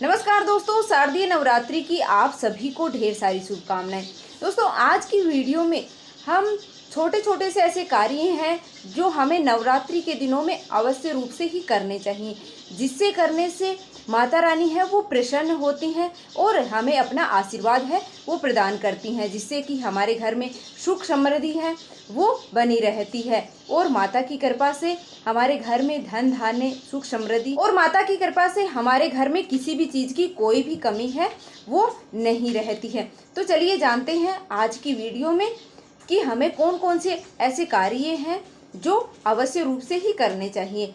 नमस्कार दोस्तों, शारदीय नवरात्रि की आप सभी को ढेर सारी शुभकामनाएं। दोस्तों, आज की वीडियो में हम छोटे छोटे से ऐसे कार्य हैं जो हमें नवरात्रि के दिनों में अवश्य रूप से ही करने चाहिए, जिससे करने से माता रानी है वो प्रसन्न होती हैं और हमें अपना आशीर्वाद है वो प्रदान करती हैं, जिससे कि हमारे घर में सुख समृद्धि है वो बनी रहती है और माता की कृपा से हमारे घर में धन धान्य सुख समृद्धि और माता की कृपा से हमारे घर में किसी भी चीज़ की कोई भी कमी है वो नहीं रहती है। तो चलिए जानते हैं आज की वीडियो में कि हमें कौन कौन से ऐसे कार्य हैं जो अवश्य रूप से ही करने चाहिए।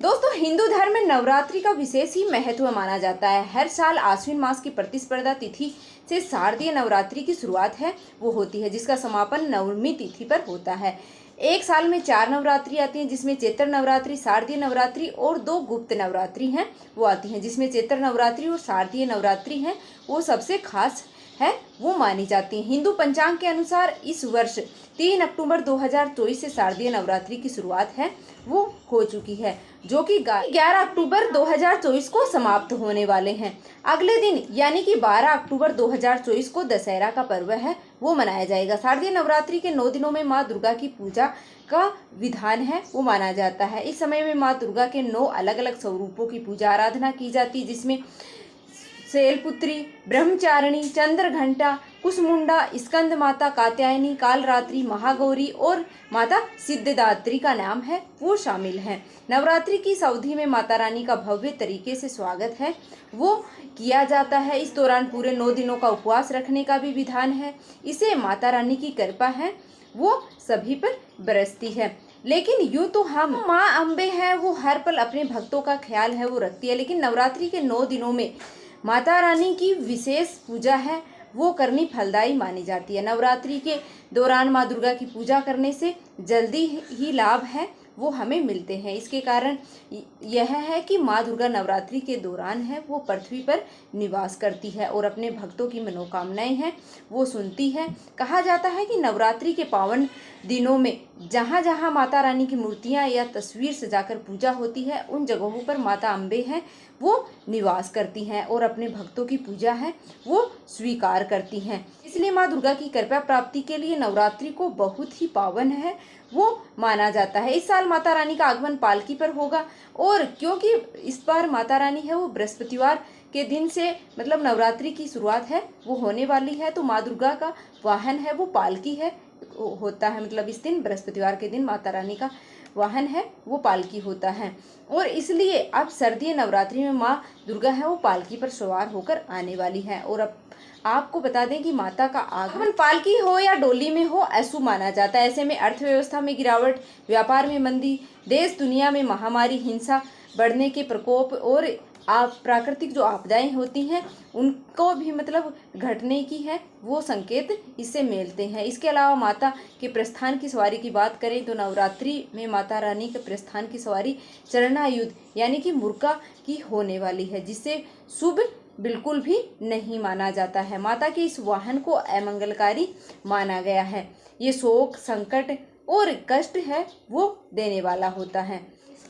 दोस्तों, हिंदू धर्म में नवरात्रि का विशेष ही महत्व माना जाता है। हर साल आश्विन मास की प्रतिस्पर्धा तिथि से शारदीय नवरात्रि की शुरुआत है वो होती है, जिसका समापन नवमी तिथि पर होता है। एक साल में 4 नवरात्रि आती हैं, जिसमें चैत्र नवरात्रि, शारदीय नवरात्रि और 2 गुप्त नवरात्रि हैं वो आती हैं, जिसमें चैत्र नवरात्रि और शारदीय नवरात्रि हैं वो सबसे खास है वो मानी जाती है। हिंदू पंचांग के अनुसार इस वर्ष 3 अक्टूबर 2024 से शारदीय नवरात्रि की शुरुआत है वो हो चुकी है, जो कि 11 अक्टूबर 2024 को समाप्त होने वाले हैं। अगले दिन यानी कि 12 अक्टूबर 2024 को दशहरा का पर्व है वो मनाया जाएगा। शारदीय नवरात्रि के 9 दिनों में माँ दुर्गा की पूजा का विधान है वो माना जाता है। इस समय में माँ दुर्गा के 9 अलग अलग स्वरूपों की पूजा आराधना की जाती है, जिसमें शैलपुत्री, ब्रह्मचारिणी, चंद्रघंटा, कुसमुंडा, स्कंद माता, कात्यायनी, कालरात्रि, महागौरी और माता सिद्धिदात्री का नाम है वो शामिल हैं। नवरात्रि की इस अवधि में माता रानी का भव्य तरीके से स्वागत है वो किया जाता है। इस दौरान पूरे 9 दिनों का उपवास रखने का भी विधान है। इसे माता रानी की कृपा है वो सभी पर बरसती है। लेकिन यूँ तो हम माँ अम्बे हैं वो हर पल अपने भक्तों का ख्याल है वो रखती है, लेकिन नवरात्रि के 9 दिनों में माता रानी की विशेष पूजा है वो करनी फलदायी मानी जाती है। नवरात्रि के दौरान माँ दुर्गा की पूजा करने से जल्दी ही लाभ है वो हमें मिलते हैं। इसके कारण यह है कि माँ दुर्गा नवरात्रि के दौरान है वो पृथ्वी पर निवास करती है और अपने भक्तों की मनोकामनाएं हैं वो सुनती है। कहा जाता है कि नवरात्रि के पावन दिनों में जहाँ जहाँ माता रानी की मूर्तियाँ या तस्वीर सजाकर पूजा होती है, उन जगहों पर माता अम्बे हैं वो निवास करती हैं और अपने भक्तों की पूजा है वो स्वीकार करती हैं। इसलिए माँ दुर्गा की कृपा प्राप्ति के लिए नवरात्रि को बहुत ही पावन है वो माना जाता है। इस साल माता रानी का आगमन पालकी पर होगा और क्योंकि इस बार माता रानी है वो बृहस्पतिवार के दिन से मतलब नवरात्रि की शुरुआत है वो होने वाली है, तो माँ दुर्गा का वाहन है वो पालकी है होता है। मतलब इस दिन बृहस्पतिवार के दिन माता रानी का वाहन है वो पालकी होता है और इसलिए अब शारदीय नवरात्रि में माँ दुर्गा है वो पालकी पर सवार होकर आने वाली है। और अब आपको बता दें कि माता का आगमन पालकी हो या डोली में हो अशुभ माना जाता है। ऐसे में अर्थव्यवस्था में गिरावट, व्यापार में मंदी, देश दुनिया में महामारी, हिंसा बढ़ने के प्रकोप और प्राकृतिक जो आपदाएं होती हैं उनको भी मतलब घटने की है वो संकेत इससे मिलते हैं। इसके अलावा माता के प्रस्थान की सवारी की बात करें तो नवरात्रि में माता रानी के प्रस्थान की सवारी चरणायुध यानी कि मुर्गा की होने वाली है, जिससे शुभ बिल्कुल भी नहीं माना जाता है। माता के इस वाहन को अमंगलकारी माना गया है। ये शोक, संकट और कष्ट है वो देने वाला होता है।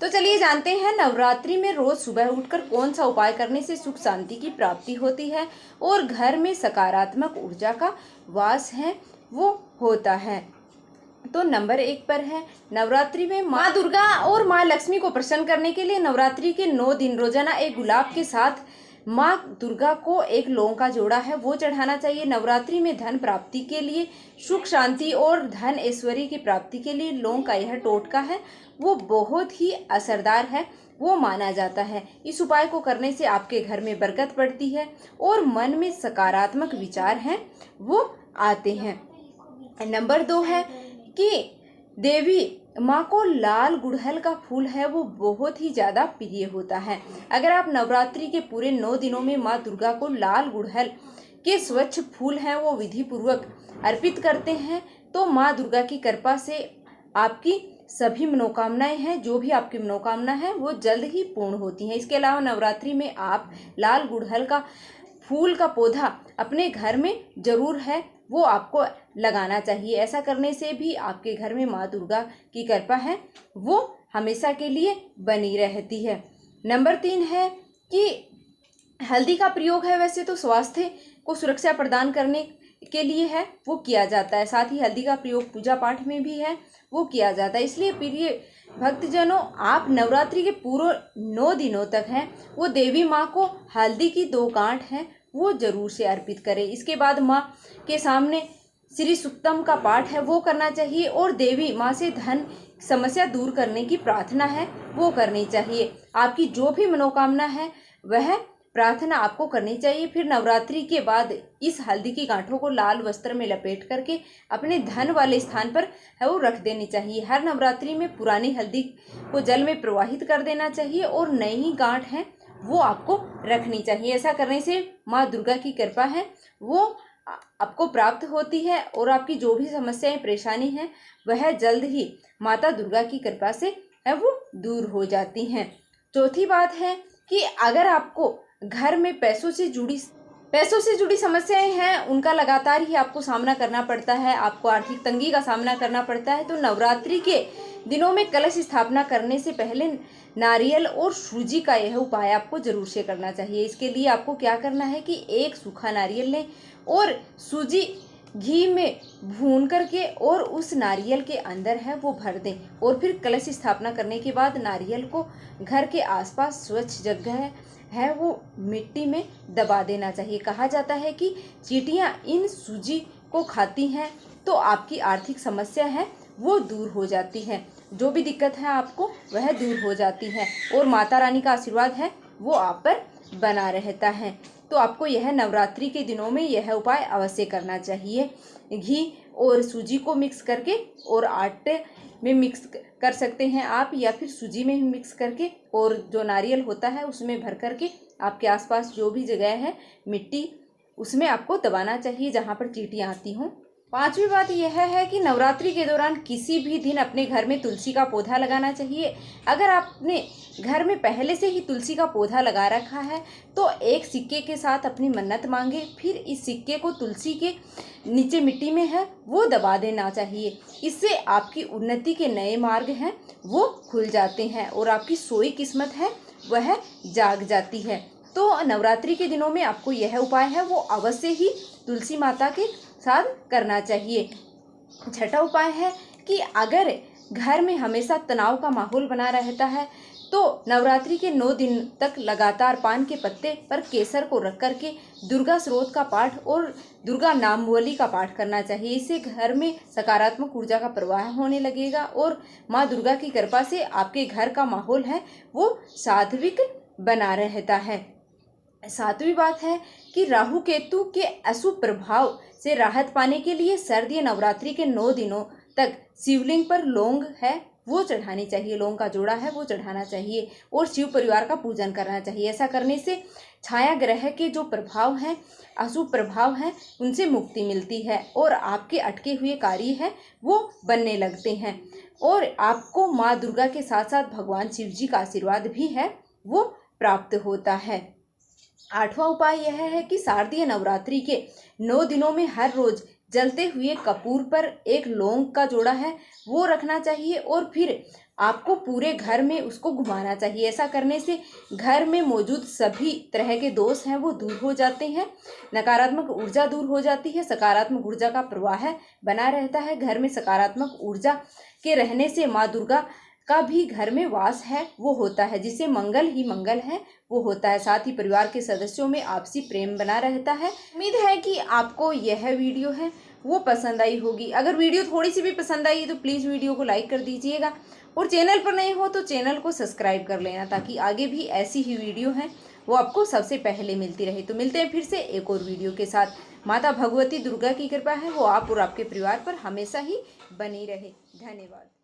तो चलिए जानते हैं नवरात्रि में रोज सुबह उठकर कौन सा उपाय करने से सुख शांति की प्राप्ति होती है और घर में सकारात्मक ऊर्जा का वास है वो होता है। तो नंबर 1 पर है, नवरात्रि में माँ दुर्गा और माँ लक्ष्मी को प्रसन्न करने के लिए नवरात्रि के 9 दिन रोजाना एक गुलाब के साथ माँ दुर्गा को एक लौंग का जोड़ा है वो चढ़ाना चाहिए। नवरात्रि में धन प्राप्ति के लिए, सुख शांति और धन ऐश्वर्य की प्राप्ति के लिए लौंग का यह टोटका है वो बहुत ही असरदार है वो माना जाता है। इस उपाय को करने से आपके घर में बरकत बढ़ती है और मन में सकारात्मक विचार हैं वो आते हैं। नंबर 2 है कि देवी माँ को लाल गुड़हल का फूल है वो बहुत ही ज़्यादा प्रिय होता है। अगर आप नवरात्रि के पूरे 9 दिनों में माँ दुर्गा को लाल गुड़हल के स्वच्छ फूल हैं वो विधि पूर्वक अर्पित करते हैं तो माँ दुर्गा की कृपा से आपकी सभी मनोकामनाएं हैं, जो भी आपकी मनोकामना है वो जल्द ही पूर्ण होती हैं। इसके अलावा नवरात्रि में आप लाल गुड़हल का फूल का पौधा अपने घर में जरूर है वो आपको लगाना चाहिए। ऐसा करने से भी आपके घर में माँ दुर्गा की कृपा है वो हमेशा के लिए बनी रहती है। नंबर 3 है कि हल्दी का प्रयोग है वैसे तो स्वास्थ्य को सुरक्षा प्रदान करने के लिए है, वो किया जाता है। साथ ही हल्दी का प्रयोग पूजा पाठ में भी है, वो किया जाता है। इसलिए प्रिय भक्तजनों, आप नवरात्रि के पूरे 9 दिनों तक हैं वो देवी माँ को हल्दी की 2 गांठ हैं वो जरूर से अर्पित करें। इसके बाद माँ के सामने श्री सुक्तम का पाठ है वो करना चाहिए और देवी माँ से धन समस्या दूर करने की प्रार्थना है वो करनी चाहिए। आपकी जो भी मनोकामना है वह प्रार्थना आपको करनी चाहिए। फिर नवरात्रि के बाद इस हल्दी की गांठों को लाल वस्त्र में लपेट करके अपने धन वाले स्थान पर है वो रख देनी चाहिए। हर नवरात्रि में पुरानी हल्दी को जल में प्रवाहित कर देना चाहिए और नई गांठ है वो आपको रखनी चाहिए। ऐसा करने से माँ दुर्गा की कृपा है वो आपको प्राप्त होती है और आपकी जो भी समस्याएं परेशानी हैं वह जल्द ही माता दुर्गा की कृपा से है वो दूर हो जाती हैं। चौथी बात है कि अगर आपको घर में पैसों से जुड़ी समस्याएं हैं, उनका लगातार ही आपको सामना करना पड़ता है, आपको आर्थिक तंगी का सामना करना पड़ता है, तो नवरात्रि के दिनों में कलश स्थापना करने से पहले नारियल और सूजी का यह उपाय आपको जरूर से करना चाहिए। इसके लिए आपको क्या करना है कि एक सूखा नारियल लें और सूजी घी में भून करके और उस नारियल के अंदर है वो भर दें और फिर कलश स्थापना करने के बाद नारियल को घर के आसपास स्वच्छ जगह है वो मिट्टी में दबा देना चाहिए। कहा जाता है कि चींटियां इन सूजी को खाती हैं तो आपकी आर्थिक समस्या है वो दूर हो जाती है, जो भी दिक्कत है आपको वह दूर हो जाती है और माता रानी का आशीर्वाद है वो आप पर बना रहता है। तो आपको यह नवरात्रि के दिनों में यह उपाय अवश्य करना चाहिए। घी और सूजी को मिक्स करके और आटे में मिक्स कर सकते हैं आप या फिर सूजी में मिक्स करके और जो नारियल होता है उसमें भर करके आपके आसपास जो भी जगह है मिट्टी उसमें आपको दबाना चाहिए जहाँ पर चींटियाँ आती हों। पांचवी बात यह है कि नवरात्रि के दौरान किसी भी दिन अपने घर में तुलसी का पौधा लगाना चाहिए। अगर आपने घर में पहले से ही तुलसी का पौधा लगा रखा है तो एक सिक्के के साथ अपनी मन्नत मांगे, फिर इस सिक्के को तुलसी के नीचे मिट्टी में है वो दबा देना चाहिए। इससे आपकी उन्नति के नए मार्ग हैं वो खुल जाते हैं और आपकी सोई किस्मत है वह जाग जाती है। तो नवरात्रि के दिनों में आपको यह उपाय है वो अवश्य ही तुलसी माता के साथ करना चाहिए। छठा उपाय है कि अगर घर में हमेशा तनाव का माहौल बना रहता है तो नवरात्रि के 9 दिन तक लगातार पान के पत्ते पर केसर को रख करके दुर्गा स्रोत का पाठ और दुर्गा नामवली का पाठ करना चाहिए। इससे घर में सकारात्मक ऊर्जा का प्रवाह होने लगेगा और माँ दुर्गा की कृपा से आपके घर का माहौल है वो सात्विक बना रहता है। सातवीं बात है कि राहु केतु के अशुभ प्रभाव से राहत पाने के लिए शारदीय नवरात्रि के 9 दिनों तक शिवलिंग पर लौंग है वो चढ़ानी चाहिए, लौंग का जोड़ा है वो चढ़ाना चाहिए और शिव परिवार का पूजन करना चाहिए। ऐसा करने से छाया ग्रह के जो प्रभाव हैं अशुभ प्रभाव हैं उनसे मुक्ति मिलती है और आपके अटके हुए कार्य है वो बनने लगते हैं और आपको माँ दुर्गा के साथ साथ भगवान शिव जी का आशीर्वाद भी है वो प्राप्त होता है। आठवां उपाय यह है कि शारदीय नवरात्रि के 9 दिनों में हर रोज जलते हुए कपूर पर एक लौंग का जोड़ा है वो रखना चाहिए और फिर आपको पूरे घर में उसको घुमाना चाहिए। ऐसा करने से घर में मौजूद सभी तरह के दोष हैं वो दूर हो जाते हैं, नकारात्मक ऊर्जा दूर हो जाती है, सकारात्मक ऊर्जा का प्रवाह बना रहता है। घर में सकारात्मक ऊर्जा के रहने से माँ दुर्गा का भी घर में वास है वो होता है, जिससे मंगल ही मंगल है वो होता है। साथ ही परिवार के सदस्यों में आपसी प्रेम बना रहता है। उम्मीद है कि आपको यह वीडियो है वो पसंद आई होगी। अगर वीडियो थोड़ी सी भी पसंद आई तो प्लीज़ वीडियो को लाइक कर दीजिएगा और चैनल पर नए हो तो चैनल को सब्सक्राइब कर लेना ताकि आगे भी ऐसी ही वीडियो है वो आपको सबसे पहले मिलती रहे। तो मिलते हैं फिर से एक और वीडियो के साथ। माता भगवती दुर्गा की कृपा है वो आप और आपके परिवार पर हमेशा ही बनी रहे। धन्यवाद।